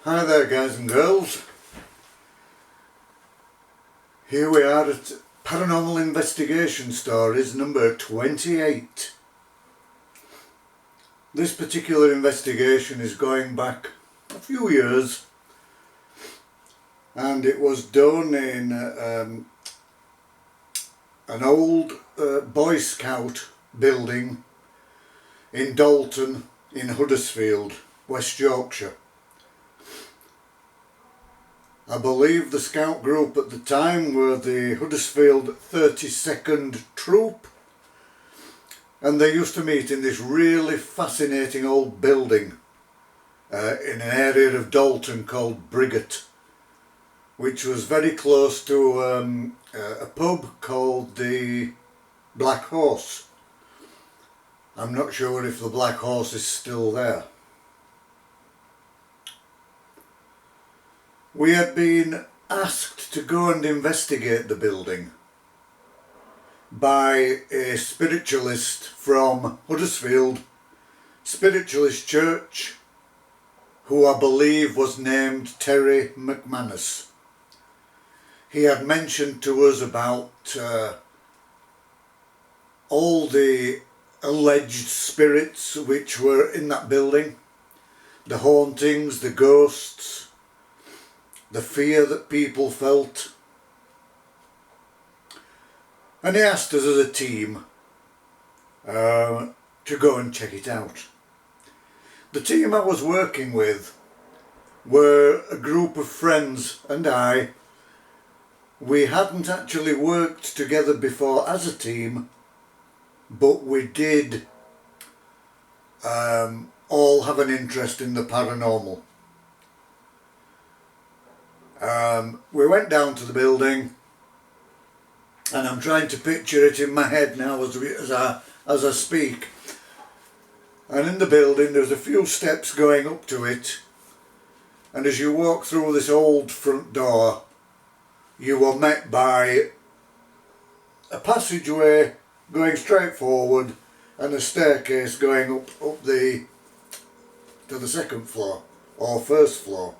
Hi there guys and girls. Here we are at Paranormal Investigation Stories number 28. This particular investigation is going back a few years, and it was done in an old Boy Scout building in Dalton in Huddersfield, West Yorkshire. I believe the scout group at the time were the Huddersfield 32nd Troop, and they used to meet in this really fascinating old building in an area of Dalton called Briggate, which was very close to a pub called the Black Horse. I'm not sure if the Black Horse is still there. We had been asked to go and investigate the building by a spiritualist from Huddersfield Spiritualist Church, who I believe was named Terry McManus. He had mentioned to us about all the alleged spirits which were in that building, the hauntings, the ghosts, the fear that people felt. And he asked us as a team to go and check it out. The team I was working with were a group of friends and I. We hadn't actually worked together before as a team, but we did all have an interest in the paranormal. We went down to the building, and I'm trying to picture it in my head now as I speak. And in the building there's a few steps going up to it, and as you walk through this old front door, you were met by a passageway going straight forward and a staircase going up to the second floor or first floor.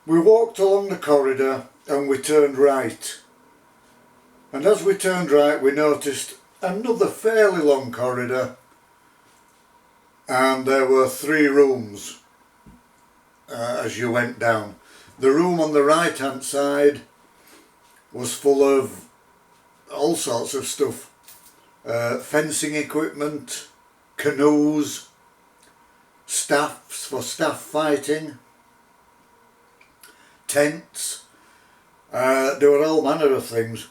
We walked along the corridor and we turned right, and as we turned right we noticed another fairly long corridor, and there were 3 rooms as you went down. The room on the right hand side was full of all sorts of stuff, fencing equipment, canoes, staffs for staff fighting, tents. There were all manner of things.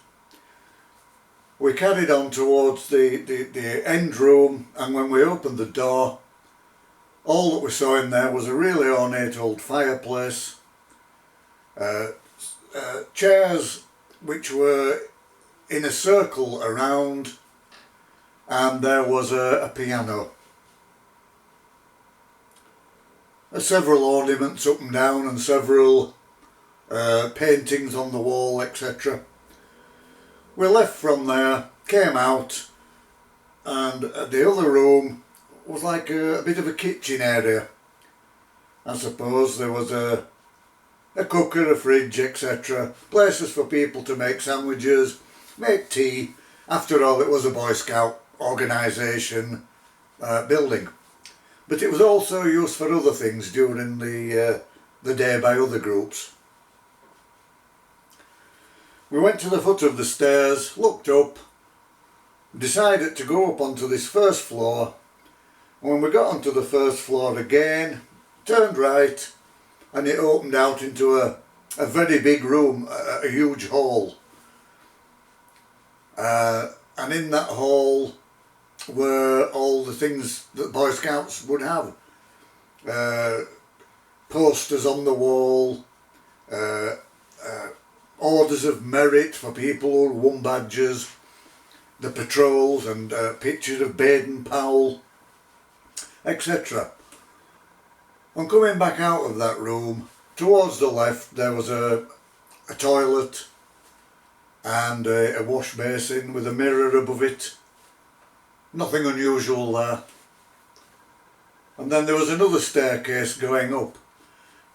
We carried on towards the end room, and when we opened the door, all that we saw in there was a really ornate old fireplace, chairs which were in a circle around, and there was a piano. Several ornaments up and down, and several paintings on the wall, etc. We left from there, came out, and the other room was like a bit of a kitchen area. I suppose there was a cooker, a fridge, etc. Places for people to make sandwiches, make tea. After all, it was a Boy Scout organisation building. But it was also used for other things during the day by other groups. We went to the foot of the stairs, looked up, decided to go up onto this first floor. And when we got onto the first floor again, turned right, and it opened out into a very big room, a huge hall. And in that hall were all the things that Boy Scouts would have. Posters on the wall, orders of merit for people who won badges, the patrols, and pictures of Baden-Powell, etc. On coming back out of that room, towards the left there was a toilet and a wash basin with a mirror above it. Nothing unusual there. And then there was another staircase going up.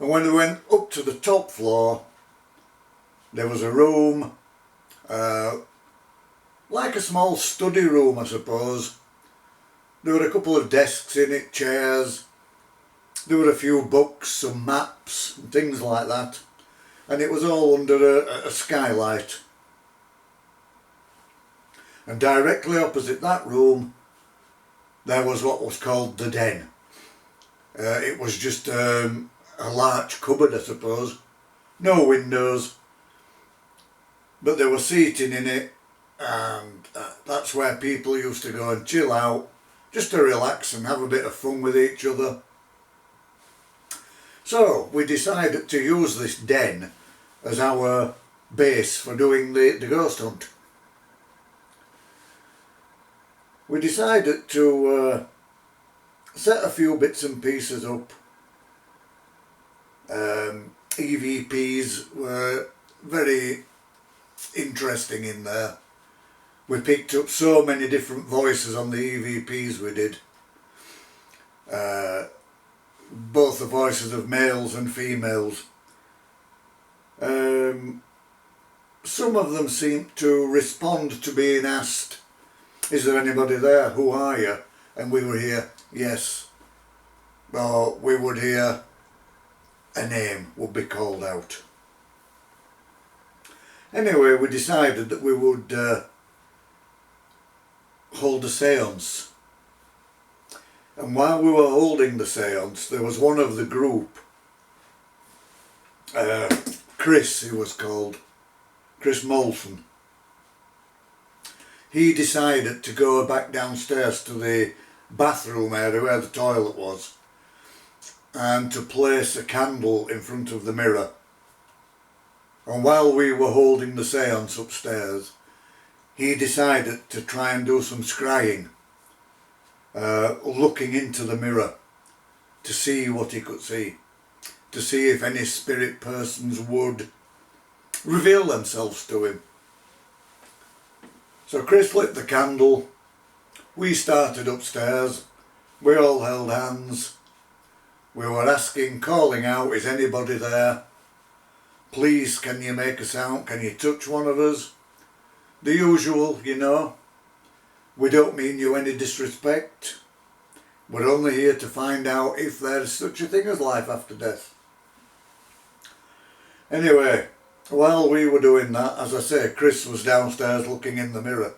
And when we went up to the top floor, there was a room, like a small study room, I suppose. There were a couple of desks in it, chairs. There were a few books, some maps and things like that. And it was all under a skylight. And directly opposite that room, there was what was called the den. It was just a large cupboard, I suppose. No windows. But there was seating in it, and that's where people used to go and chill out, just to relax and have a bit of fun with each other. So we decided to use this den as our base for doing the ghost hunt. We decided to set a few bits and pieces up. EVPs were very interesting in there. We picked up so many different voices on the EVPs we did. Both the voices of males and females. Some of them seemed to respond to being asked, "Is there anybody there? Who are you?" And we would hear, "Yes." Or we would hear a name would be called out. Anyway, we decided that we would hold a séance. And while we were holding the séance, there was one of the group, Chris, he was called, Chris Molson. He decided to go back downstairs to the bathroom area where the toilet was and to place a candle in front of the mirror. And while we were holding the séance upstairs, he decided to try and do some scrying, looking into the mirror to see what he could see, to see if any spirit persons would reveal themselves to him. So Chris lit the candle, we started upstairs, we all held hands, we were asking, calling out, "Is anybody there? Please, can you make a sound? Can you touch one of us?" The usual, you know. We don't mean you any disrespect. We're only here to find out if there's such a thing as life after death. Anyway, while we were doing that, as I say, Chris was downstairs looking in the mirror.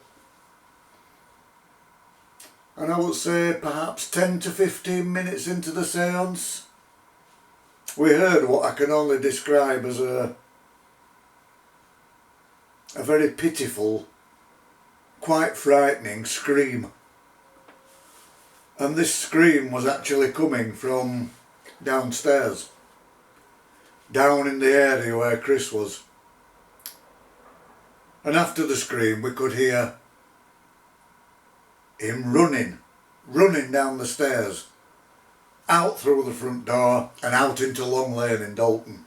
And I would say perhaps 10 to 15 minutes into the séance, we heard what I can only describe as a very pitiful, quite frightening scream. And this scream was actually coming from downstairs, down in the area where Chris was. And after the scream we could hear him running down the stairs, out through the front door and out into Long Lane in Dalton.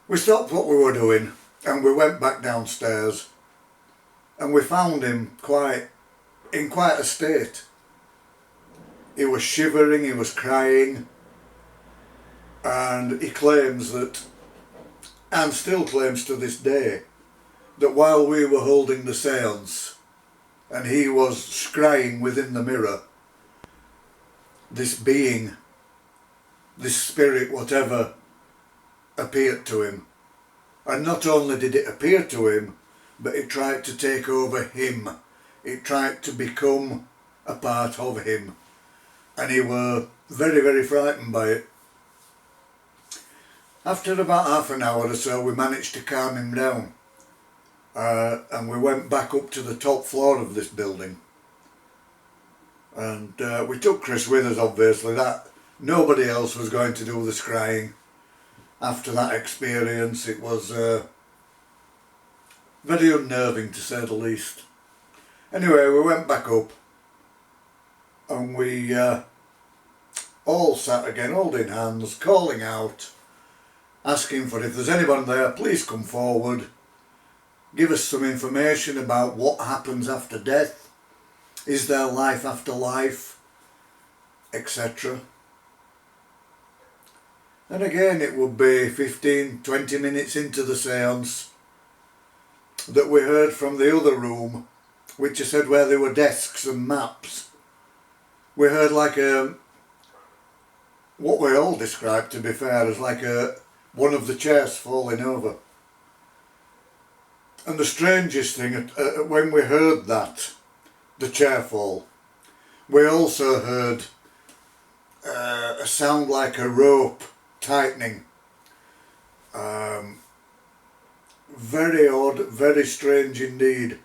We stopped what we were doing and we went back downstairs, and we found him in quite a state. He was shivering, he was crying, and he claims that, and still claims to this day, that while we were holding the séance and he was scrying within the mirror, this being, this spirit, whatever, appeared to him. And not only did it appear to him, but it tried to take over him. It tried to become a part of him. And he were very, very frightened by it. After about half an hour or so, we managed to calm him down. And we went back up to the top floor of this building. And we took Chris with us, obviously. That nobody else was going to do the scrying. After that experience, it was very unnerving, to say the least. Anyway, we went back up and we all sat again, holding hands, calling out, asking for, if there's anyone there, please come forward, give us some information about what happens after death, Is there life after life, etc. And again, it would be 15-20 minutes into the séance that we heard from the other room, which I said where there were desks and maps. We heard like what we all described, to be fair, as like one of the chairs falling over. And the strangest thing, when we heard that, the chair fall, we also heard a sound like a rope tightening. Very odd, very strange indeed.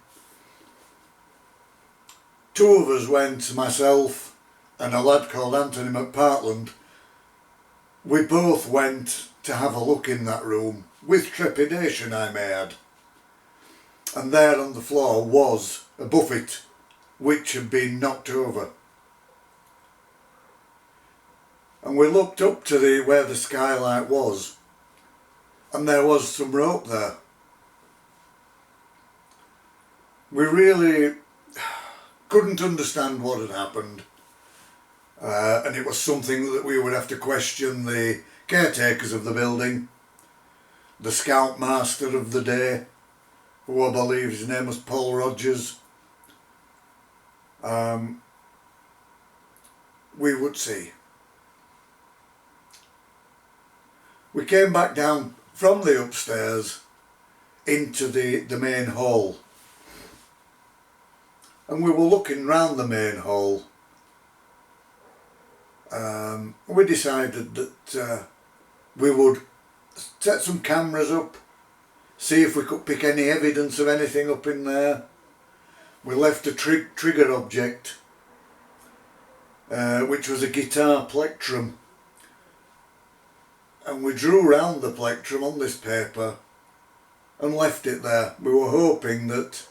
Two of us went, myself and a lad called Anthony McPartland. We both went to have a look in that room, with trepidation I may add. And there on the floor was a buffet which had been knocked over. And we looked up to where the skylight was, and there was some rope there. We really couldn't understand what had happened, and it was something that we would have to question the caretakers of the building, the scoutmaster of the day, who I believe his name was Paul Rogers. We would see. We came back down from the upstairs into the main hall, and we were looking round the main hall. We decided that we would set some cameras up, see if we could pick any evidence of anything up in there. We left a trigger object, which was a guitar plectrum, and we drew round the plectrum on this paper and left it there. We were hoping that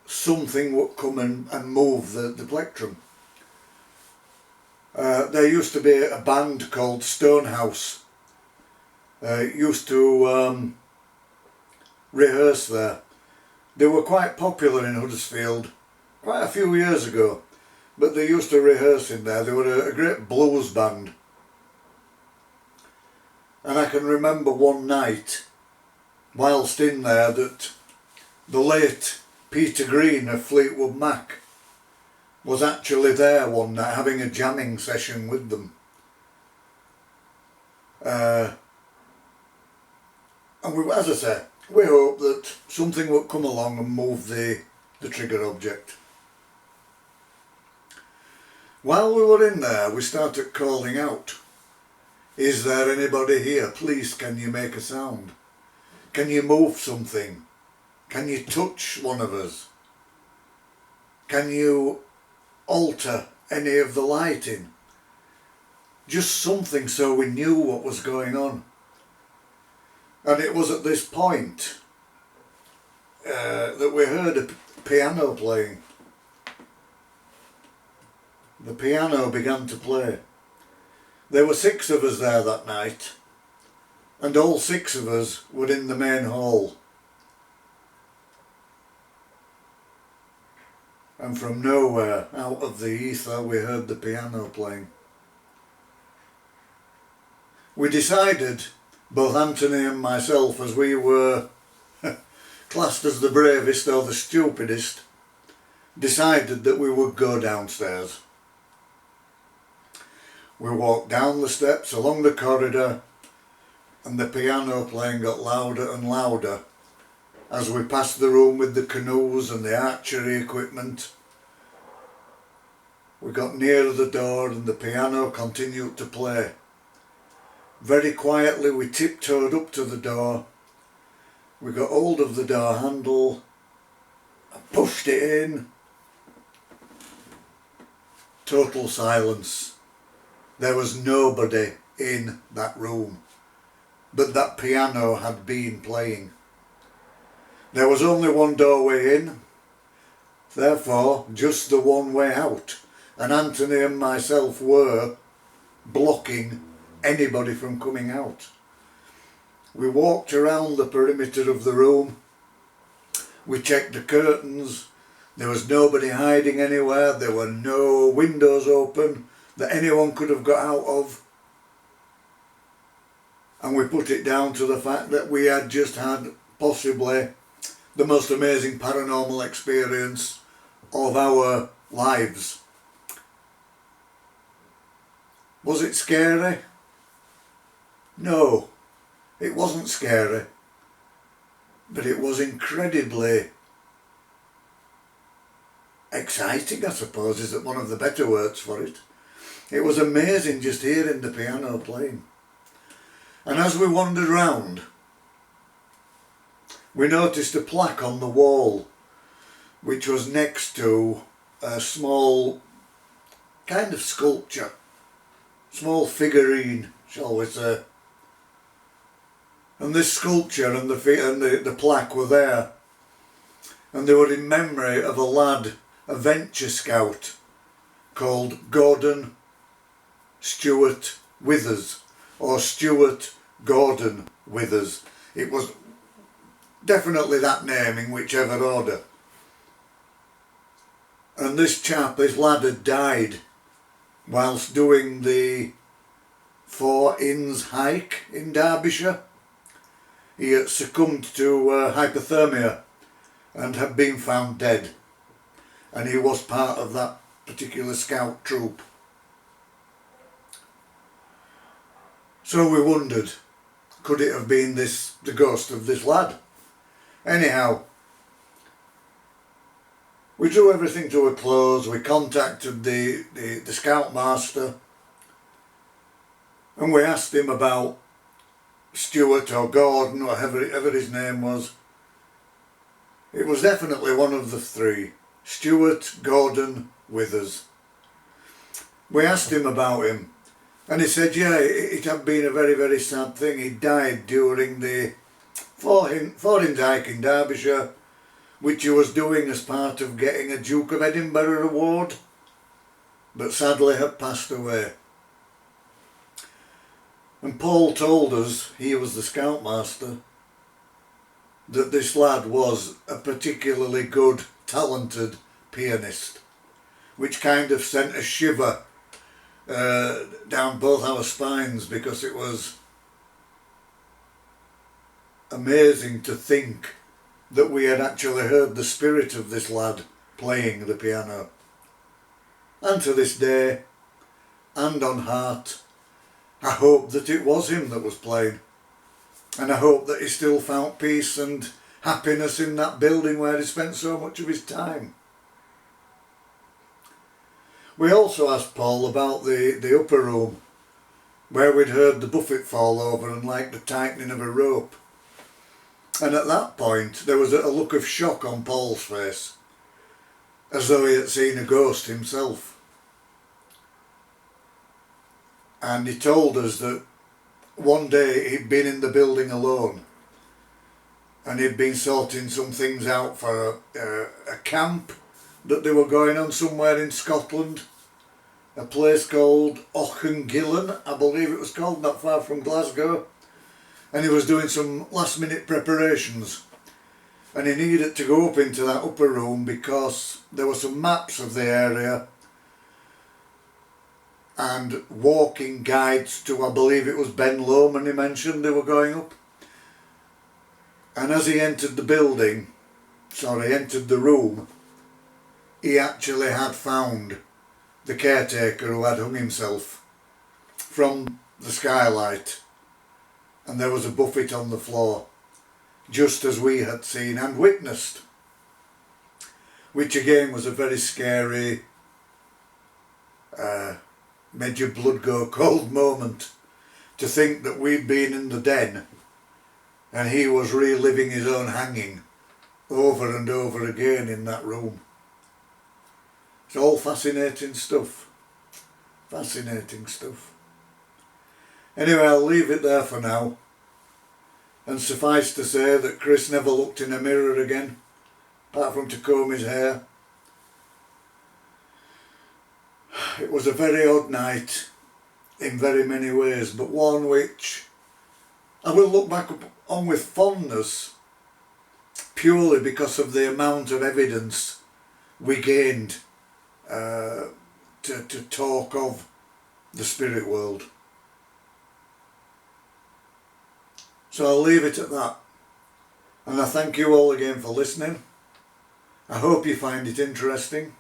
something would come and move the plectrum. There used to be a band called Stonehouse. Used to rehearse there. They were quite popular in Huddersfield quite a few years ago, but they used to rehearse in there. They were a great blues band. And I can remember one night, whilst in there, that the late Peter Green of Fleetwood Mac was actually there one night having a jamming session with them. And we, as I say, we hope that something would come along and move the trigger object. While we were in there, we started calling out, "Is there anybody here? Please, can you make a sound? Can you move something? Can you touch one of us? Can you alter any of the lighting? Just something so we knew what was going on." And it was at this point that we heard a piano playing. The piano began to play. There were 6 of us there that night, and all 6 of us were in the main hall. And from nowhere, out of the ether, we heard the piano playing. We decided, both Anthony and myself, as we were classed as the bravest or the stupidest, decided that we would go downstairs. We walked down the steps, along the corridor, and the piano playing got louder and louder as we passed the room with the canoes and the archery equipment. We got nearer the door and the piano continued to play. Very quietly we tiptoed up to the door. We got hold of the door handle and pushed it in. Total silence. There was nobody in that room, but that piano had been playing. There was only one doorway in, therefore just the one way out, and Anthony and myself were blocking anybody from coming out. We walked around the perimeter of the room, we checked the curtains, There was nobody hiding anywhere, there were no windows open that anyone could have got out of. And we put it down to the fact that we had just had possibly the most amazing paranormal experience of our lives. Was it scary? No, it wasn't scary, but it was incredibly exciting, I suppose, is one of the better words for it. It was amazing just hearing the piano playing. And as we wandered round, we noticed a plaque on the wall which was next to a small kind of sculpture, small figurine, shall we say. And this sculpture and the plaque were there, and they were in memory of a lad, a venture scout called Gordon Stewart Withers, or Stewart Gordon Withers. It was definitely that name in whichever order. And this lad had died whilst doing the Four Inns hike in Derbyshire. He had succumbed to hypothermia and had been found dead. And he was part of that particular scout troop. So we wondered, could it have been the ghost of this lad? Anyhow, we drew everything to a close. We contacted the scoutmaster, and we asked him about Stewart or Gordon, whatever his name was. It was definitely one of the three, Stewart Gordon Withers. We asked him about him, and he said, yeah, it had been a very, very sad thing. He died during the Four Inns hike in Derbyshire, which he was doing as part of getting a Duke of Edinburgh award, but sadly had passed away. And Paul told us, he was the scoutmaster, that this lad was a particularly good, talented pianist, which kind of sent a shiver down both our spines, because it was amazing to think that we had actually heard the spirit of this lad playing the piano. And to this day, hand on heart, I hope that it was him that was playing. And I hope that he still found peace and happiness in that building where he spent so much of his time. We also asked Paul about the upper room, where we'd heard the buffet fall over and like the tightening of a rope. And at that point there was a look of shock on Paul's face, as though he had seen a ghost himself. And he told us that one day he'd been in the building alone, and he'd been sorting some things out for a camp that they were going on somewhere in Scotland, a place called Auchengillan, I believe it was called, not far from Glasgow. And he was doing some last minute preparations, and he needed to go up into that upper room because there were some maps of the area and walking guides to, I believe it was Ben Lomond he mentioned they were going up. And as he entered the room, he actually had found the caretaker who had hung himself from the skylight. And there was a buffet on the floor, just as we had seen and witnessed, which again was a very scary, made your blood go cold moment, to think that we'd been in the den and he was reliving his own hanging over and over again in that room. It's all fascinating stuff. Fascinating stuff. Anyway, I'll leave it there for now, and suffice to say that Chris never looked in a mirror again, apart from to comb his hair. It was a very odd night in very many ways, but one which I will look back on with fondness, purely because of the amount of evidence we gained to talk of the spirit world. So I'll leave it at that. And I thank you all again for listening. I hope you find it interesting.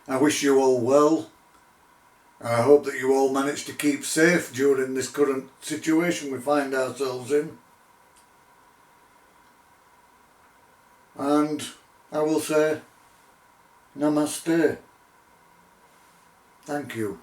I wish you all well. And I hope that you all manage to keep safe during this current situation we find ourselves in. And I will say, Namaste. Thank you.